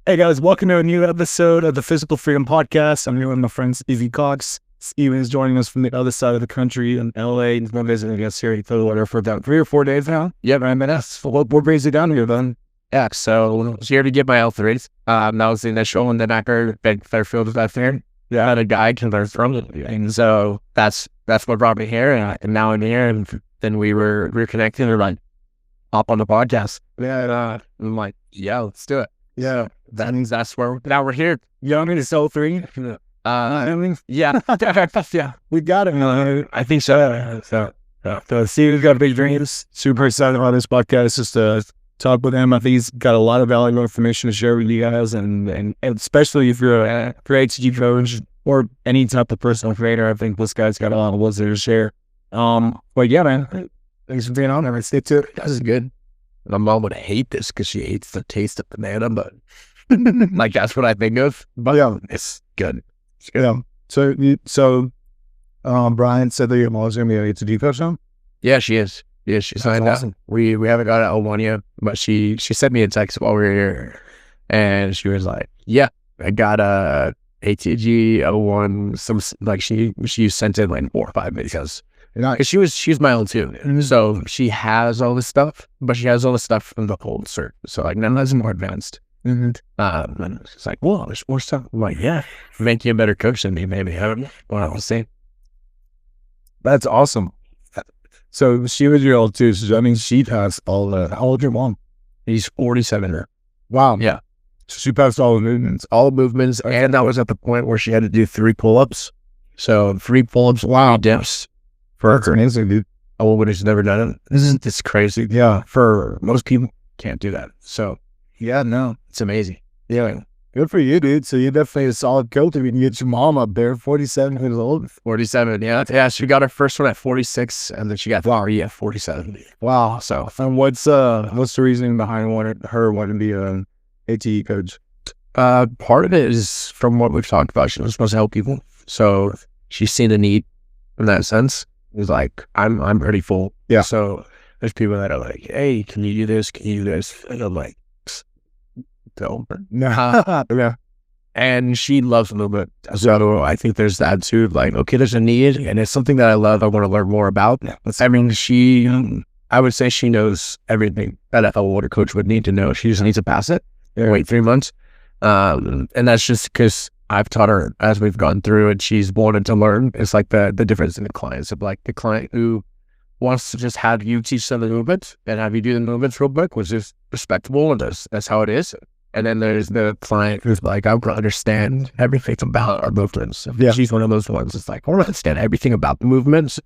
Hey guys, welcome to a new episode of the Physical Freedom Podcast. I'm here with my friend Stephen Cox. Steven is joining us from the other side of the country in LA. He's been visiting us here in Philadelphia for about 3 or 4 days now. Yeah, man, that's What brings you down here, then? yeah. So I was here to get my L3s. That was the initial, and then I heard Ben Fairfield was out there. Yeah, I had a guide to learn from it, and so that's what brought me here. And now I'm here, and then we were reconnecting and like hop on the podcast. Yeah, I'm like, yeah, let's do it. yeah. That means that's where now we're here. You want me to sell 3? Yeah, yeah. We got it. I think so. So Steven's got big dreams. Super excited about this podcast. Just to talk with him. I think he's got a lot of valuable information to share with you guys, and especially if you're a HG coach or any type of personal trainer. I think this guy's got a lot of wisdom to share. But yeah, man, thanks for being on there. Let's stick to it. This is good. My mom would hate this because she hates the taste of banana, but like that's what I think of. But yeah, It's good. yeah. So Brian said that your mom's gonna be a HG coach now. Yeah, she is. Yeah, she signed awesome. up. We haven't got an L1 yet, but she sent me a text while we were here, and she was like, "Yeah, I got a ATG L1." Some like she sent in like 4 or 5 videos. Because she's my own too, so she has all this stuff, but she has all the stuff from the old cert. So like none of that's more advanced. And it's like, well, there's more stuff. I'm like, yeah, make you a better coach than me, maybe. I don't know what I was saying. That's awesome. So she was your old too. So I mean, she passed all the. How old your mom? He's 47 now. Wow. Yeah. So she passed all the movements. All the movements, and that was at the point where she had to do 3 pull-ups. So 3 pull-ups, wow, dips for That's her. amazing, dude. A woman who's never done it. Isn't this crazy? Yeah. For most people, can't do that. So Yeah. No. it's amazing. Yeah. Good for you, dude. So you're definitely a solid coach if you can get your mom up there, 47 years old. 47, yeah. Yeah, she got her first one at 46, and then she got 3 at 47. Wow. So And what's the reasoning behind her wanting to be an ATE coach? part of it is from what we've talked about. She was supposed to help people. So she's seen a need in that sense. It's like, I'm pretty full. Yeah. So there's people that are like, hey, can you do this? Can you do this? And I'm like, no. Yeah. And she loves movement. So I think there's that too. Like, okay, there's a need, and it's something that I love. I want to learn more about. I mean, I would say she knows everything that a water coach would need to know. She just needs to pass it. Wait 3 months. And that's just because I've taught her as we've gone through, and she's wanted to learn. It's like the difference in the clients of like the client who wants to just have you teach them the movement and have you do the movements real quick, which is respectable, and that's how it is. And then there's the client who's like, I want to understand everything about our movements. Yeah. She's one of those ones. It's like, I want to understand everything about the movements,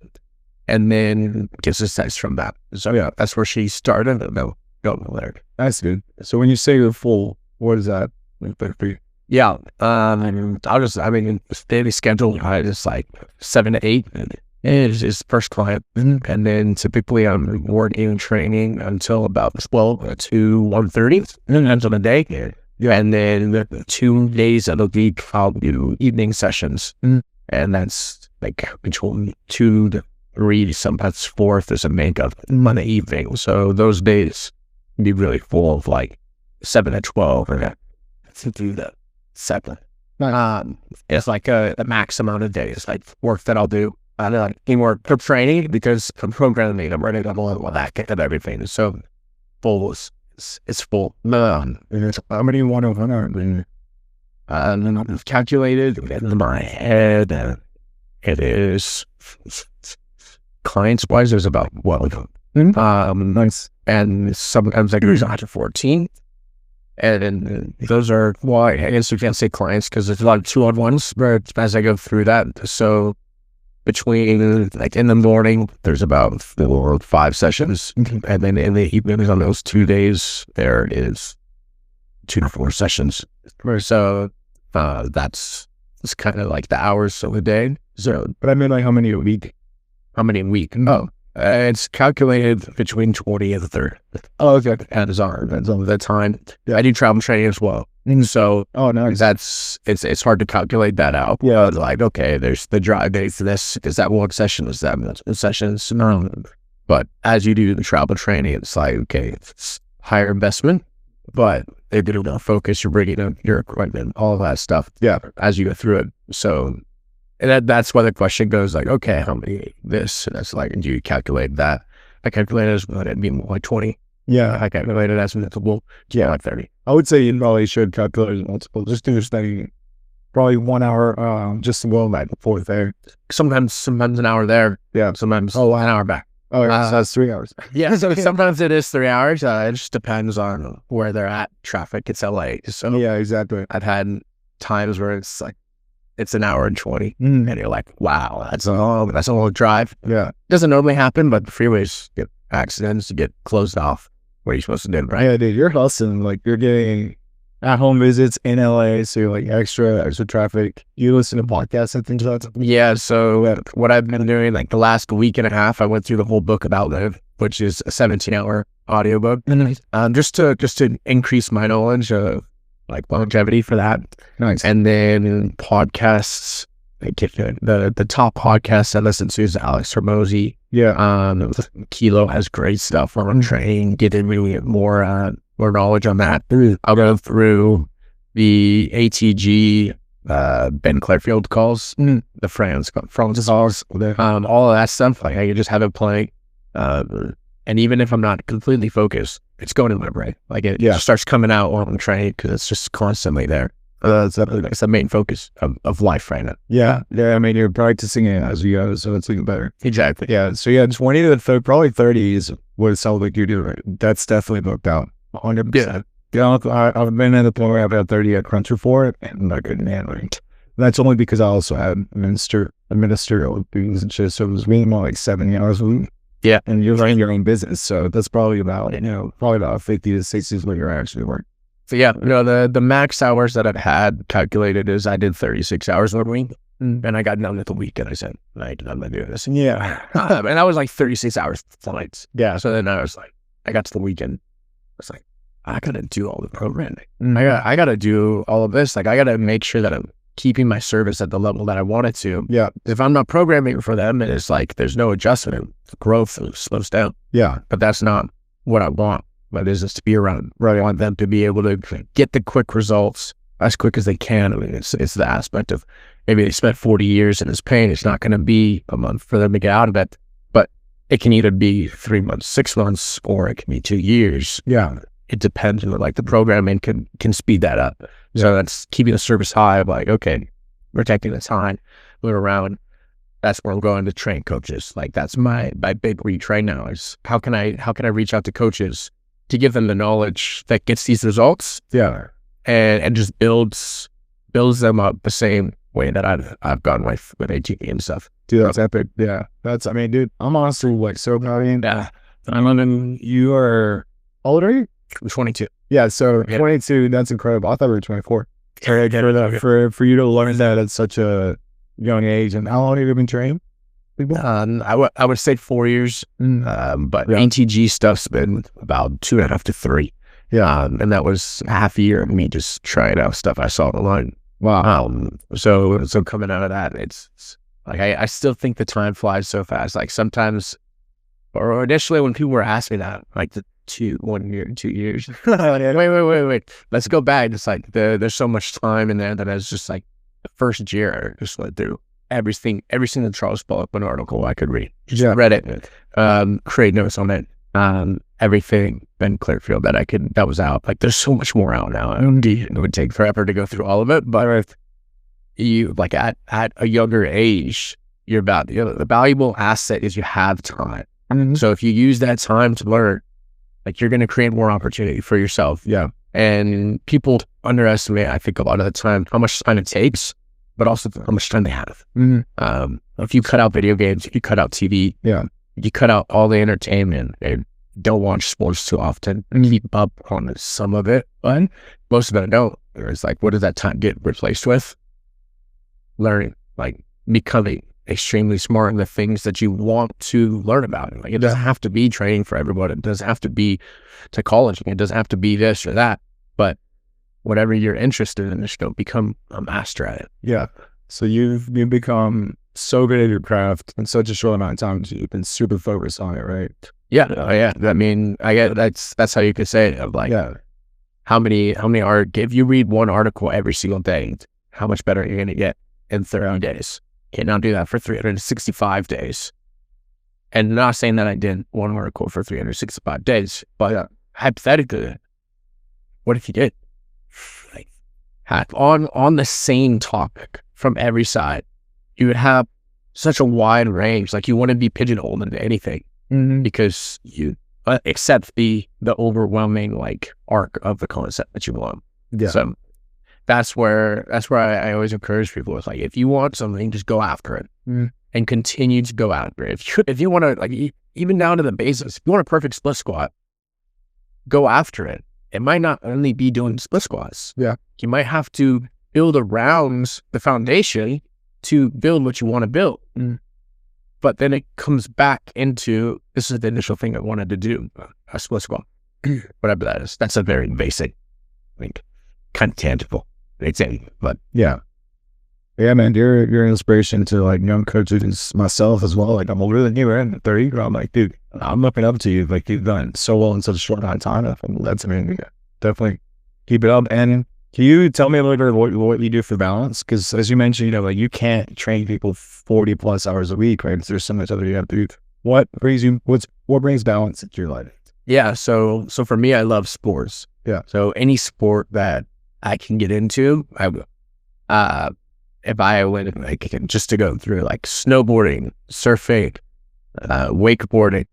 and then gives a sense from that. So yeah, that's where she started, and they'll go there. That's good. So when you say you're full, what is that like for you? Yeah. Daily schedule, I just like 7 to 8 is first client. And then typically I'm working training until about 12 to 1:30 ends of the day. And then the 2 days of the week, I'll do evening sessions. And that's like between 2 to 3, sometimes 4 if there's a makeup Monday evening. So those days can be really full of like 7 to 12 to do the 7. It's like the max amount of days, like work that I'll do. I don't like teamwork for training because I'm programming. I'm running up all that, get everything. So full it's full. How many one-on-one? And then I've calculated in my head, it is clients wise. There's about 12. Nice. And sometimes I go down to 14. And then those are, well, I guess we can't say clients because there's a lot of 2-on-1s, but as I go through that, so between, like in the morning, there's about 4 or 5 sessions. And then in the evenings on those 2 days, there is 2 to 4 sessions. So that's kind of like the hours of the day. So, But I mean, like, how many a week? how many a week? Oh, it's calculated between 20 and 30. Oh, okay. Depends on the time. I do travel training as well. So Oh, nice. it's hard to calculate that out. Yeah. Like, okay, there's the drive days for this. Is that one session? Is that one sessions? No. But as you do the travel training, it's like, okay, it's higher investment, but They did enough focus. You're bringing up your equipment, all of that stuff. Yeah. As you go through it. So, and that's why the question goes like, okay, how many this? And that's like, and do you calculate that? I calculated as it'd be like 20. Yeah. I calculated as multiple. Yeah, like 30. I would say you probably should calculate as multiple. Just do study probably 1 hour, just to go back and forth there. Sometimes an hour there. Yeah. Sometimes an hour back. Oh, yeah. So that's 3 hours. Yeah. So sometimes it is 3 hours. It just depends on where they're at. Traffic. It's LA. So yeah, exactly. I've had times where it's like, it's an hour and 20. Mm. And you're like, wow, that's a long drive. Yeah. Doesn't normally happen, but the freeways get accidents, get closed off. What are you supposed to do, right? Yeah, dude, you're hustling. Like, you're getting at-home visits in LA, so you're like extra traffic. You listen to podcasts and things like that. Yeah, so what I've been doing, like the last week and a half, I went through the whole book of Outlive, which is a 17-hour audiobook. Just to increase my knowledge of like longevity for that. Nice. And then podcasts, like the top podcast I listen to is Alex Hormozy. Yeah. Kilo has great stuff on training, getting really more knowledge on that. I'll go through the ATG Ben Clairfield calls, the France calls, all of that stuff. Like I just have it playing. And even if I'm not completely focused, it's going in my brain. Like it starts coming out while I'm training because it's just constantly there. It's the main focus of life right now. Yeah. I mean, you're practicing it as you go, so it's even better. Exactly. Yeah. So yeah, 20 to 30, probably 30 is what it sounds like you do. Right? That's definitely booked out. 100%. Yeah. I've been at the point where I've had 30 at Crunch before, and I couldn't handle it. That's only because I also had ministerial duties and shit. So it was really more like 70 hours a week. Yeah. And you're running your own business. So that's probably about, probably about 50 to 60 is what you're actually working. So yeah, the max hours that I've had calculated is I did 36 hours a week, and I got done with the weekend. I said, I'm not doing this. Yeah. And that was like 36 hours flights. Yeah. So then I was like, I got to the weekend. I was like, I gotta do all the programming. I gotta do all of this. Like I gotta make sure that I'm keeping my service at the level that I want it to. Yeah. If I'm not programming for them, it's like there's no adjustment. Growth slows down. Yeah. But that's not what I want. My business to be around. Right. I want them to be able to get the quick results as quick as they can. I mean, it's the aspect of maybe they spent 40 years in this pain. It's not going to be a month for them to get out of it, but it can either be 3 months, 6 months, or it can be 2 years. Yeah. It depends. Like the programming can speed that up. Yeah. So that's keeping the service high. Like, okay, we're taking the time, we're around. That's where I'm going to train coaches. Like that's my big reach right now is how can I reach out to coaches to give them the knowledge that gets these results, and just builds them up the same way that I've gone with ATP and stuff. Dude, that's epic. Yeah, I mean, dude, I'm honestly like so proud of you. Yeah, you are how old are you? I'm 22. Yeah, so 22. That's incredible. I thought we were 24. For you to learn that at such a young age, and how long have you been training people? I would say 4 years, but ATG stuff's been about 2.5 to 3. Yeah, and that was half a year of me just trying out stuff I saw online. Wow. So coming out of that, it's like I still think the time flies so fast. Like sometimes, or initially when people were asking that, like the 1 year, 2 years. Wait. Let's go back. It's like there's so much time in there that I was just like the first year I just went through everything that Charles Bullock article I could read. Just read it, create notes on it. Everything Ben Clairfield that was out. Like there's so much more out now. It would take forever to go through all of it, but if you like at a younger age, you're about the valuable asset is you have time. Mm-hmm. So if you use that time to learn, like you're going to create more opportunity for yourself. Yeah. And people underestimate, I think, a lot of the time how much time it takes, but also how much time they have. Mm-hmm. If you cut out video games, if you cut out TV, you cut out all the entertainment and don't watch sports too often, keep up on some of it, but most of it I don't. It's like, what does that time get replaced with? Learning, like becoming extremely smart in the things that you want to learn about. Like it doesn't have to be training for everyone. It doesn't have to be psychology. It doesn't have to be this or that, but whatever you're interested in, just become a master at it. Yeah. So you've become so good at your craft in such a short amount of time. You've been super focused on it, right? Yeah. I mean, I get that's how you could say it. Of like, if you read one article every single day, how much better you're going to get in 30 days. You cannot do that for 365 days. And not saying that I did one article for 365 days, but hypothetically, what if you did? Like, on the same topic from every side, you would have such a wide range. Like, you wouldn't be pigeonholed into anything because you accept the overwhelming like arc of the concept that you want. Yeah. So that's where I always encourage people. It's like, if you want something, just go after it and continue to go after it. If you want to, like, even down to the basics, if you want a perfect split squat, go after it. It might not only be doing split squats. Yeah. You might have to build around the foundation to build what you want to build. But then it comes back into, this is the initial thing I wanted to do, a split squat, whatever that is. That's a very basic, like, kind of tangible example. But yeah, man, you're an inspiration to like young coaches, myself as well. Like, I'm older than you, man, 30. I'm like, dude, I'm looking up to you. Like, you've done so well in such a short amount of time. That's, I mean, definitely keep it up. And can you tell me a little bit of what you do for balance? Because as you mentioned, like, you can't train people 40 plus hours a week, right? There's so much other you have to do. What brings balance into your life? Yeah, so for me, I love sports. Yeah. So any sport that I can get into, I will. If I went, like, just to go through, like, snowboarding, surfing, wakeboarding,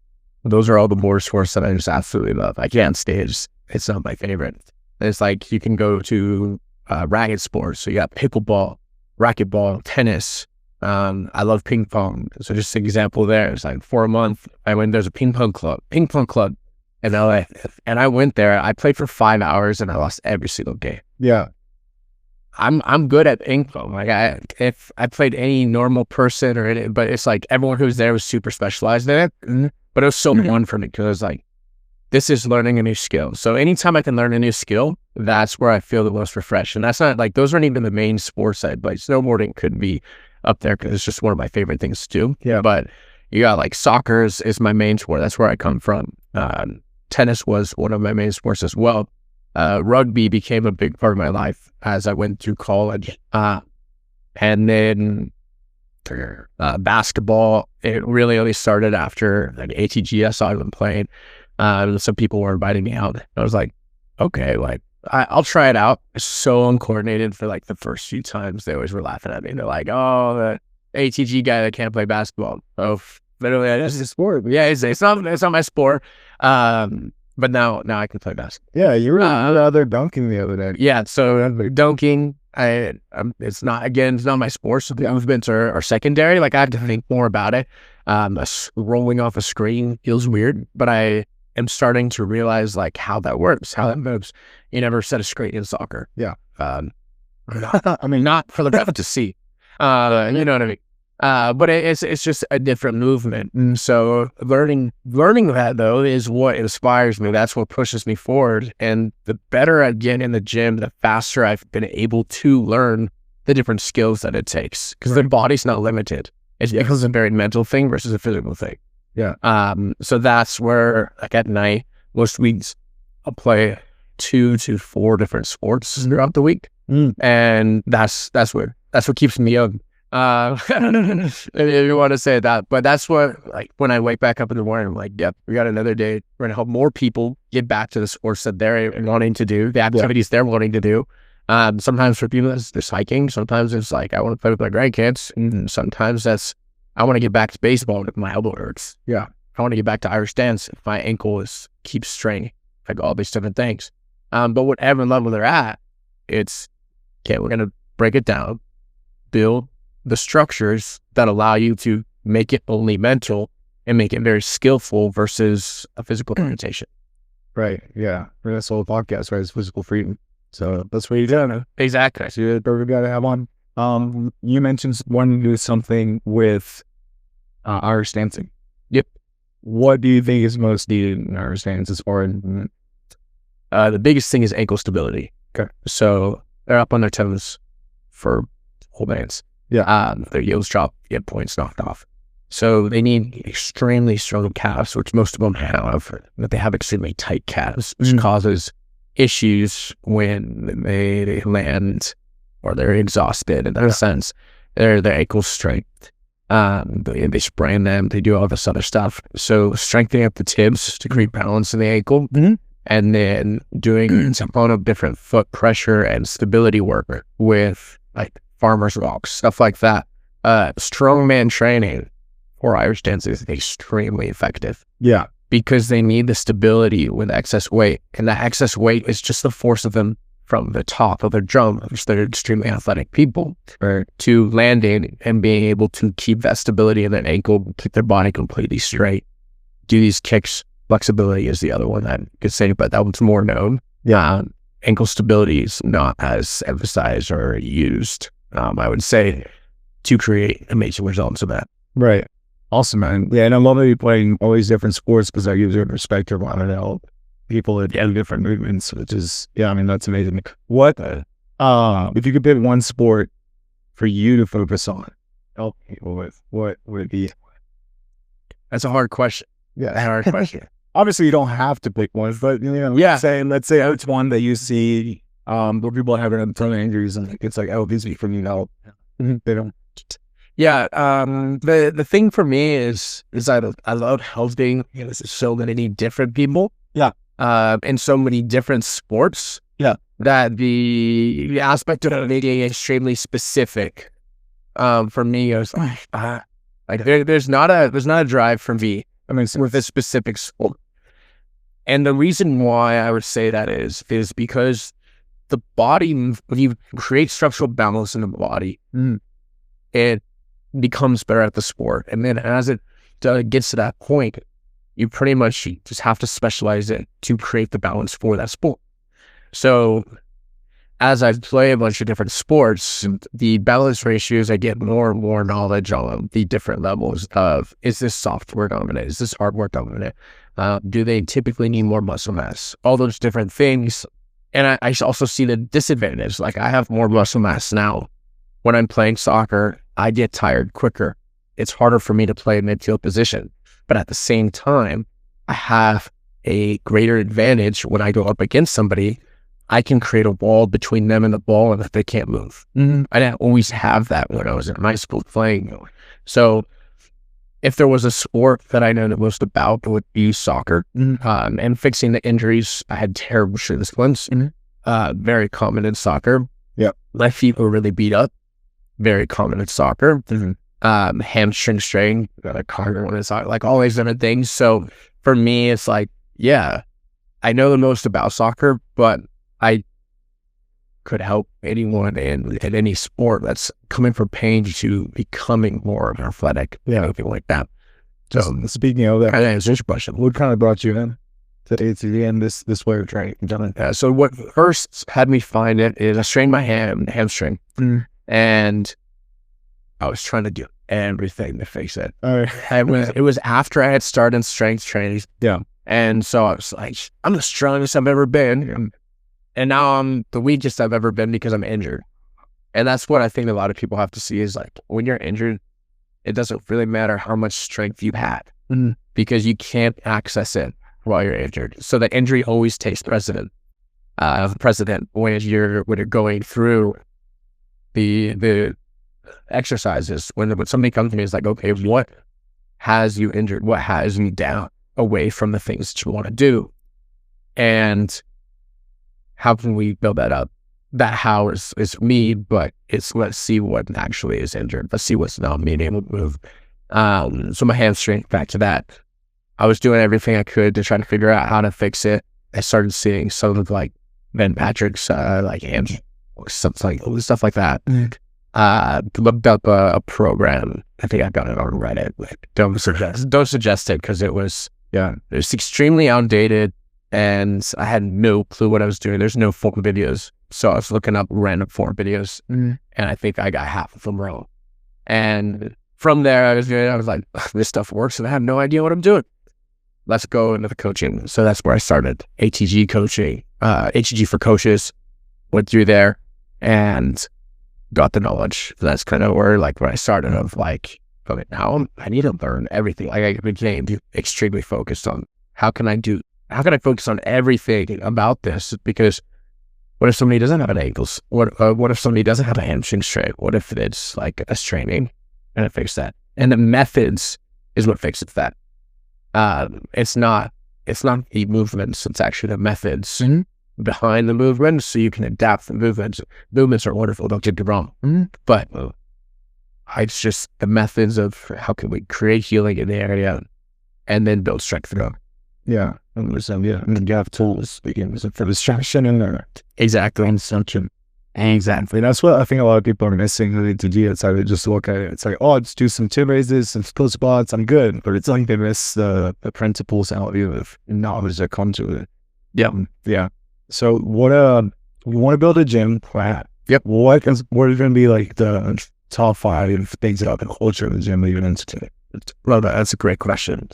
those are all the board sports that I just absolutely love. I can't stay. It's not my favorite. It's like, you can go to racket sports. So you got pickleball, racquetball, tennis. I love ping pong. So just an example there. It's like, for a month, there's a ping pong club in LA. And I went there. I played for 5 hours and I lost every single game. Yeah. I'm good at ping pong. Like, if I played any normal person but it's like, everyone who was there was super specialized in it. But it was so fun for me because, like, this is learning a new skill. So anytime I can learn a new skill, that's where I feel the most refreshed. And that's not like, those aren't even the main sports I play. Snowboarding could be up there because it's just one of my favorite things to do. Yeah. But you got, like, soccer is my main sport. That's where I come from. Tennis was one of my main sports as well. Rugby became a big part of my life as I went through college. And then basketball, it really only started after, like, ATG. I saw them playing. Some people were inviting me out. I was like, okay, like, I'll try it out. It's so uncoordinated for, like, the first few times. They always were laughing at me. They're like, oh, the ATG guy that can't play basketball. Oh, literally, It's a sport. yeah, it's not my sport. But now I can play basketball. Yeah, you were out there dunking the other day. Yeah, so dunking, it's not my sport. So the movements are secondary. Like, I have to think more about it. Rolling off a screen feels weird, but I am starting to realize, like, how that works, how that moves. You never set a screen in soccer. Yeah. I mean, not for the ref to see. You know what I mean? But it's just a different movement. And so learning that, though, is what inspires me. That's what pushes me forward. And the better I get in the gym, the faster I've been able to learn the different skills that it takes. Because the body's not limited. It's because it's a very mental thing versus a physical thing. Yeah. So that's where, like, at night, most weeks, I'll play 2 to 4 different sports throughout the week. And that's what keeps me young. If you want to say that, but that's what, like, when I wake back up in the morning, I'm like, yep, we got another day. We're gonna help more people get back to the sports that they're wanting to do, the activities they're wanting to do. Sometimes for people it's hiking. Sometimes it's like, I want to play with my grandkids, and sometimes that's, I want to get back to baseball if my elbow hurts. Yeah, I want to get back to Irish dance if my ankle keeps straining. Like, all these different things. But whatever level they're at, it's okay. We're gonna break it down, build the structures that allow you to make it only mental and make it very skillful versus a physical orientation. Right. Yeah. That's the whole podcast, right? It's physical freedom. So that's what you do. Exactly. So you're the perfect guy to have on. You mentioned wanting to do something with Irish dancing. Yep. What do you think is most needed in Irish dance as far as the biggest thing is ankle stability. Okay. So they're up on their toes for whole dance. Yeah. Their heels drop, get points knocked off. So they need extremely strong calves, which most of them have, but they have extremely tight calves, which causes issues when they land or they're exhausted in a sense. Their ankle strength. They sprain them. They do all this other stuff. So strengthening up the tips to create balance in the ankle, and then doing some kind of different foot pressure and stability work with like farmer's walks, stuff like that. Strongman training for Irish dance is extremely effective. Yeah. Because they need the stability with excess weight. And that excess weight is just the force of them from the top of their jump, which they're extremely athletic people, to landing and being able to keep that stability in their ankle, keep their body completely straight. Do these kicks. Flexibility is the other one that I could say, but that one's more known. Yeah. Ankle stability is not as emphasized or used, I would say, to create amazing results of that. Right. Awesome, man. Yeah, and I love that you're playing all these different sports because I use your perspective on it. Help people at different movements, which is, I mean, that's amazing. What, if you could pick one sport for you to focus on, help people with, what would it be? That's a hard question. Yeah, a hard question. Obviously, you don't have to pick one, but let's say it's one that you see where people are having a ton of injuries, and it's like, oh, these are from they don't. Yeah, the thing for me is I love helping so many different people. Yeah. In so many different sports. Yeah. That the aspect of making extremely specific, for me is like there's not a drive for me. I mean, with a specific sport. And the reason why I would say that is because the body, when you create structural balance in the body, it becomes better at the sport. And then as it gets to that point, you pretty much just have to specialize it to create the balance for that sport. So as I play a bunch of different sports, the balance ratios, I get more and more knowledge on the different levels of, is this software dominant? Is this hardware dominant? Do they typically need more muscle mass? All those different things. And I also see the disadvantage. Like, I have more muscle mass now. When I'm playing soccer, I get tired quicker. It's harder for me to play a midfield position. But at the same time, I have a greater advantage when I go up against somebody. I can create a wall between them and the ball, and that they can't move. I didn't always have that when I was in high school playing. So if there was a sport that I know the most about, it would be soccer. And fixing the injuries. I had terrible shin splints. Very common in soccer. Yeah. My feet were really beat up. Very common in soccer. Hamstring strain, like all these different things. So for me, it's like, yeah, I know the most about soccer, but I could help anyone in any sport that's coming from pain to becoming more athletic, anything like that. So speaking of that, I answered your question. What kind of brought you in to ATD and this way of training? So what first had me find it is I strained my hamstring, and I was trying to do everything to fix it. It was after I had started strength training. Yeah. And so I was like, I'm the strongest I've ever been. And now I'm the weakest I've ever been because I'm injured. And that's what I think a lot of people have to see is, like, when you're injured, it doesn't really matter how much strength you had because you can't access it while you're injured. So the injury always takes precedent when you're going through the exercises. When somebody comes to me, it's like, okay, what has you injured? What has you down away from the things that you want to do? And how can we build that up? That how is me, but it's let's see what actually is injured. Let's see what's not being able to move. So my hamstring, back to that. I was doing everything I could to try to figure out how to fix it. I started seeing some of like Ben Patrick's like stuff like that. Looked up a program. I think I got it on Reddit. Don't suggest it because it was extremely outdated, and I had no clue what I was doing. There's no form videos, so I was looking up random form videos, and I think I got half of them wrong. And from there, I was like, this stuff works, and I have no idea what I'm doing. Let's go into the coaching. So that's where I started ATG coaching, ATG for coaches. Went through there and got the knowledge. That's kind of where I started of like, okay, now I need to learn everything. Like, I became extremely focused on how can I do how can I focus on everything about this? Because what if somebody doesn't have an ankles? What if somebody doesn't have a hamstring strain? What if it's like a straining and it fixes that? And the methods is what fixes that. It's not the movements. It's actually the methods behind the movements, so you can adapt the movements. Movements are wonderful. Don't get me wrong, but it's just the methods of how can we create healing in the area and then build strength through them. Yeah. And then you have tools for distraction and Exactly. Exactly. That's what I think a lot of people are missing when they do it. It's like they just look at it. It's like, oh, just do some chin raises, some split squats, I'm good. But it's like they miss the principles out of knowledge that come to it. Yeah. Yeah. So what we want to build a gym. Yep. What are going to be like the top 5 things about the culture of the gym that you're into? Well, that's a great question.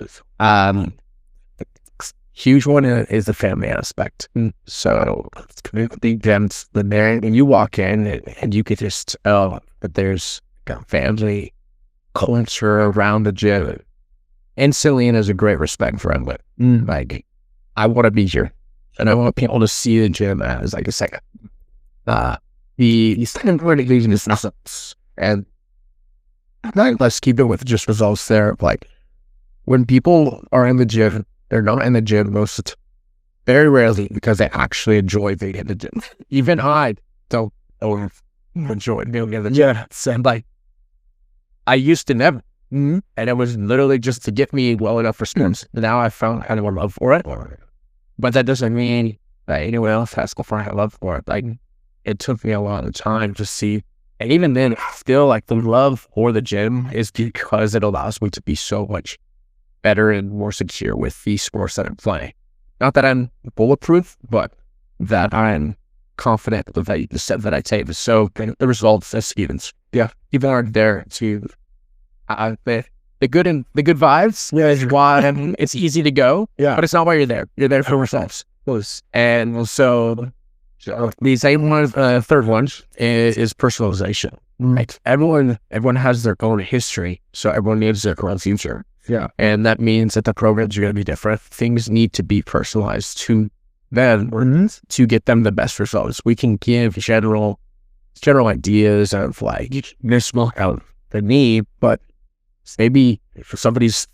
Huge one is the family aspect. So the gyms, when you walk in and you could just tell that there's a family culture around the gym. Instantly, and there's a great respect for it. Like, I want to be here, and I want people to see the gym as like a second. The second part of the is results, and let's keep it with just results there. Like, when people are in the gym, they're not in the gym very rarely because they actually enjoy being in the gym. Even I don't enjoy being in the gym. Yeah. And like, I used to never, and it was literally just to get me well enough for sprints. Now I found kind of a love for it, but that doesn't mean that anyone else has to find a love for it. Like, it took me a lot of time to see, and even then, still like the love for the gym is because it allows me to be so much better and more secure with the sports that I'm playing. Not that I'm bulletproof, but that I'm confident with the step that I take. So the results, as Stevens, even aren't there to the good vibes. Yeah, is why it's easy to go. Yeah, but it's not why you're there. You're there for results. And so the same one, third one is personalization. Right. Everyone has their own history, so everyone needs their own future. Yeah. And that means that the programs are going to be different. Things need to be personalized to them to get them the best results. We can give general ideas of like, this will help the knee, but maybe for somebody's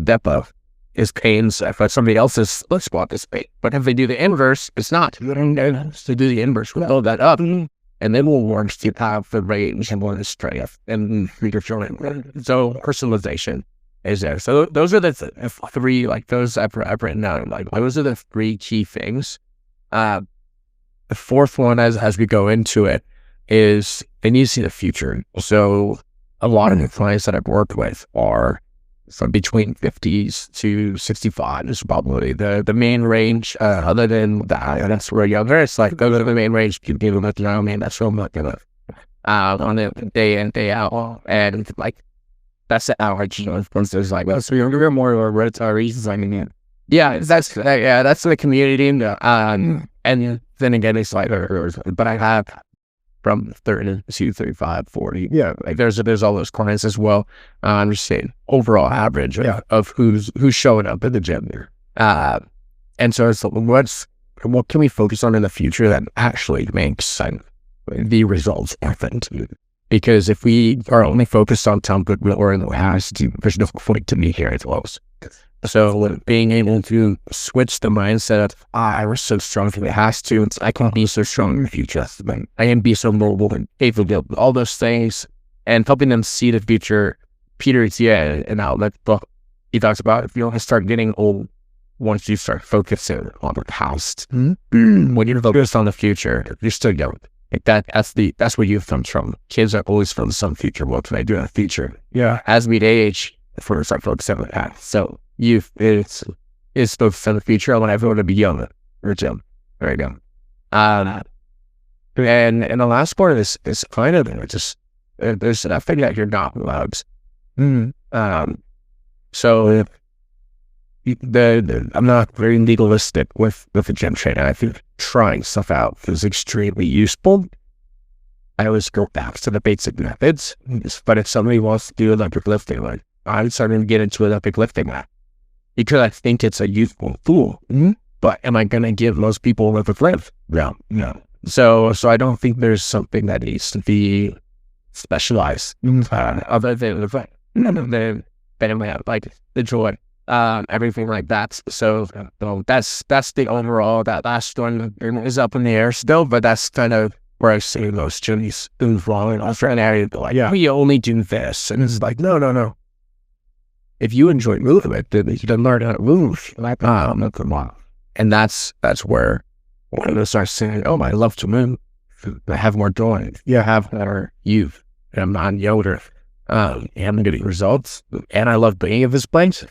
depot is pain, for somebody else's split squat is pain. But if they do the inverse, it's not. To do the inverse, we'll build that up. And then we'll work to have the range and more the strength and so personalization is there. So those are the 3, like those I've written down. Like, those are the 3 key things. The fourth one, as we go into it, is they need to see the future. So a lot of the clients that I've worked with are from between 50s to 65 is probably the main range. Other than that, that's where younger. It's like those are the main range. People that man, that's what I'm looking at on the day in, day out, and like, that's the average. There's like, well, so you're more retirees. I mean, that's the community. And then again, it's like, but I have from 30 to 35, 40. Yeah, like there's all those clients as well. I'm just saying overall average of who's showing up in the gym there. And so it's what can we focus on in the future that actually makes the results happen? Because if we are only focused on goodwill or in the past, there's no point to me here at Lowe's. So being able to switch the mindset of, I was so strong in the past too, I can be so strong in the future. I can be so mobile and capable, all those things, and helping them see the future. Peter's an outlet book. He talks about if you only start getting old once you start focusing on the past. When you're focused on the future, you're still young. Like that's where youth comes from. Kids are always from some future. What can I do in the future? Yeah. As we age, if we start focusing on the past. So youth is focused on the future. I want everyone to be young or Jim. There you go. And the last part is kind of just there's that thing that you're not allowed. So I'm not very legalistic with the gym training. I think trying stuff out is extremely useful. I always go back to the basic methods, but if somebody wants to do Olympic lifting, I'm starting to get into Olympic lifting because I think it's a useful tool. but am I going to give most people a live with live? Yeah. Yeah. So I don't think there's something that needs to be specialized. Other than the family, like the joy, everything like that. So that's the overall. That last one is up in the air still, but that's kind of where I see those journeys involving. I was trying to like, we only do this, and it's like, no. If you enjoy movement, then you can learn how to move. And that's where one of us starts saying, "Oh, I love to move. I have more joy. Yeah. Have better youth. I'm not younger. And I'm getting results. And I love being at this place.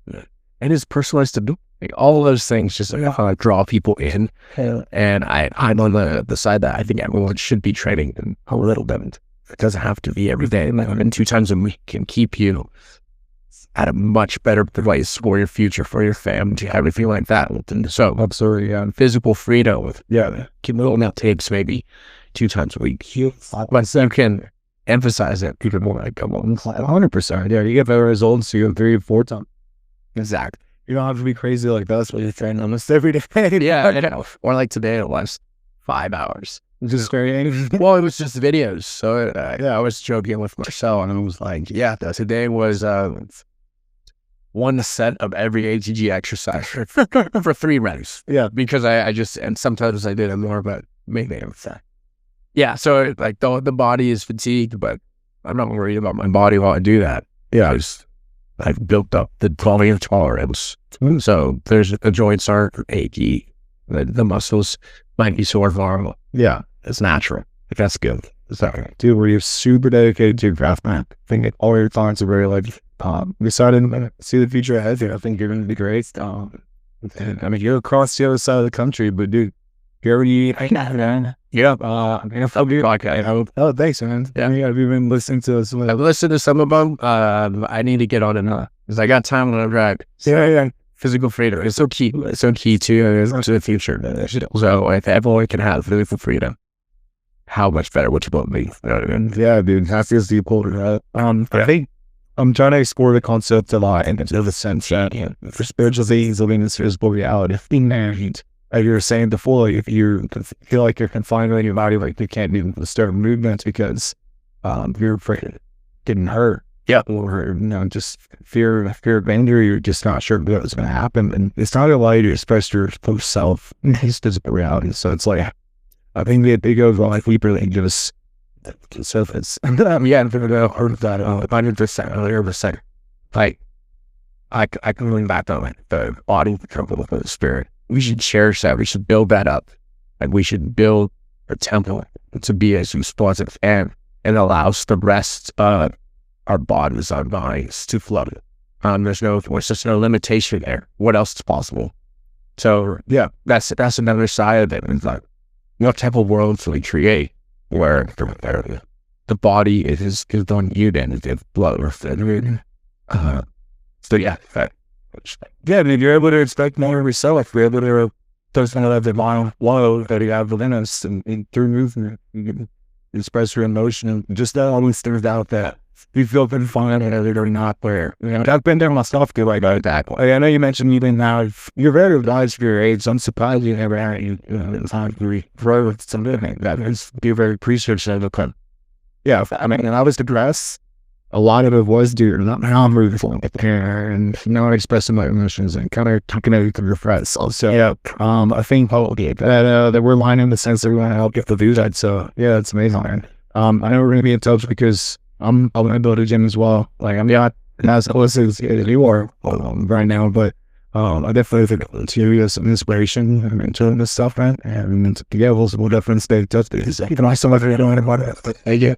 And it's personalized to do. Like, all of those things just draw people in. And I'm on the side that I think everyone should be training a little bit. It doesn't have to be every day. And 2 times a week can keep you at a much better place for your future, for your family, everything like that. And so, Absolutely. physical freedom with Little now takes maybe 2 times a week. But Sam can emphasize it even more. Like, come on, 100%. Yeah. You get better results. You get 3 or 4 times. exactly. You don't have to be crazy like that. So you're training almost every day. Yeah, I know. Or like today, it was 5 hours. Just very Well, it was just videos. So I was joking with Marcel, and I was like, today was 1 set of every ATG exercise for 3 reps. Yeah. Because I just, and sometimes I did it more, but maybe yeah. So like the body is fatigued, but I'm not worried about my body while I do that. Yeah. I've built up the quality of tolerance. So the joints aren't achy. The muscles might be sore for Yeah. it's natural. That's good. So, Dude, were you super dedicated to your craft, man? I think all your thoughts are very like, excited to see the future ahead here. I think you're going to be great. I mean, you're across the other side of the country, but dude, you're already, yeah. I'll be like, oh, thanks, man. Yeah. Have you been listening to some of I've listened to some of them. I need to get on another because I got time when I drive. Yeah. Physical freedom is so key. It's so key to the future. So if everyone can have physical freedom, how much better would it be? Yeah, dude. Happy as you pulled it out. I think I'm trying to explore the concept a lot in the sense that for spiritual things, living in physical reality, being married, like you were saying before, if you feel like you're confined in your body, like you can't do the start movements because you're afraid of getting hurt. Yeah. Or, just fear of injury, you're just not sure what's going to happen. And it's not allow you to express your full self in this physical reality. So it's like, I think that it goes like we really just surface. I've heard that 100% earlier. Like, I can lean back on it. The body, the temple of the spirit. We should cherish that. We should build that up. Like, we should build a temple to be as responsive and allows the rest of our bodies, our minds to flow. There's just no limitation there. What else is possible? So yeah, that's another side of it. It's like, what type of worlds do we create where the body is on you then it's blood or so yeah. Dude, you're able to expect more of yourself. You're able to those kind of the monologue that you have within us and through movement, you can express your emotion and just that always turns out that you feel confined or not where, I've been there myself too, like that. I know you mentioned even now, you're very advised for your age, so I'm surprised you never had the time to grow with something that is, be very appreciative of it. Yeah, I mean, and I was depressed. A lot of it was due to not moving and not expressing my emotions and kind of talking out to your friends. So yeah, I think that we're aligned in the sense that we're going to help you to do that. So yeah, it's amazing. Man. I know we're going to be in touch because I'm going to build a gym as well. Like I'm not as close as you are right now, but I definitely think it's you as some inspiration and doing this stuff, man. And together we'll definitely stay in touch. Thank you so much for doing it. Thank you.